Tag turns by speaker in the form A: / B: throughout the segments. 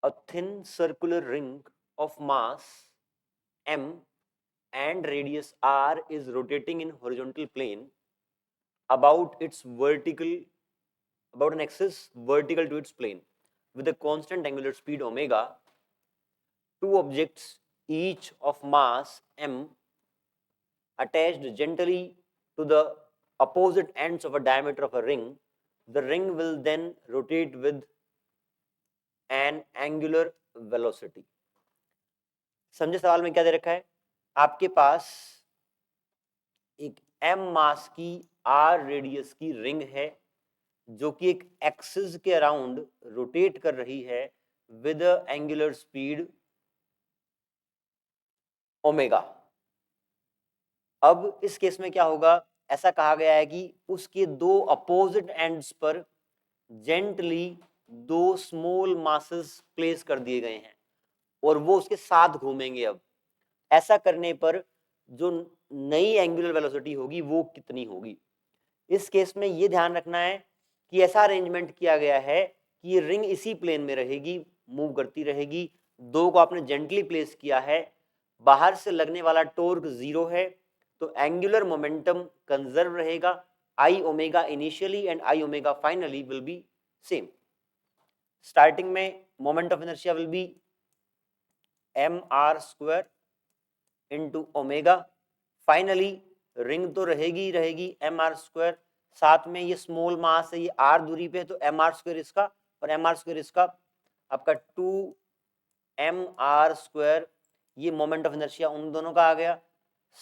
A: a thin circular ring of mass m and radius r is rotating in horizontal plane about an axis vertical to its plane with a constant angular speed omega. Two objects each of mass m attached gently to the opposite ends of a diameter of a ring. The ring will then rotate with an angular velocity. समझे सवाल में क्या दे रखा है? आपके पास एक m मास की r radius की रिंग है जो कि एक एक्सिस के अराउंड रोटेट कर रही है विद एंगुलर स्पीड ओमेगा. अब इस केस में क्या होगा? ऐसा कहा गया है कि उसके दो अपोजिट एंड्स पर जेंटली दो स्मॉल मासेस प्लेस कर दिए गए हैं और वो उसके साथ घूमेंगे. अब ऐसा करने पर जो नई एंगुलर वेलोसिटी होगी वो कितनी होगी? इस केस में ये ध्यान रखना है कि ऐसा अरेंजमेंट किया गया है कि ये रिंग इसी प्लेन में रहेगी, मूव करती रहेगी. दो को आपने जेंटली प्लेस किया है, बाहर से लगने वाला टॉर्क 0 है, तो एंगुलर मोमेंटम कंजर्व रहेगा. I omega initially and I omega finally will be same. Starting में moment of inertia will be mr² into omega. Finally ring तो रहेगी रहेगी mr², साथ में ये स्मॉल मास है, ये r दूरी पे है, तो mr² इसका और mr² इसका, आपका 2mr². ये मोमेंट ऑफ इनर्शिया उन दोनों का आ गया.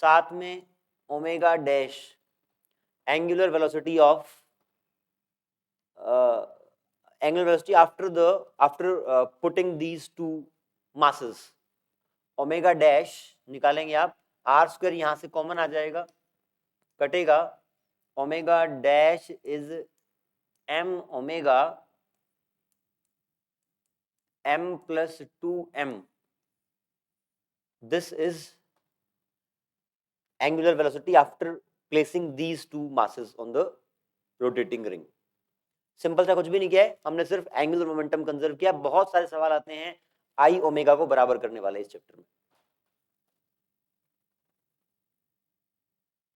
A: साथ में omega dash angular velocity of angular velocity after putting these two masses. Omega dash निकालेंगे आप, r² यहां से कॉमन आ जाएगा, कटेगा. Omega dash is m omega m plus 2m. This is angular velocity after placing these two masses on the rotating ring. Simple सा, कुछ भी नहीं किया है, हमने सिर्फ एंगुलर मोमेंटम कंजर्व किया. बहुत सारे सवाल आते हैं आई ओमेगा को बराबर करने वाले इस चैप्टर में.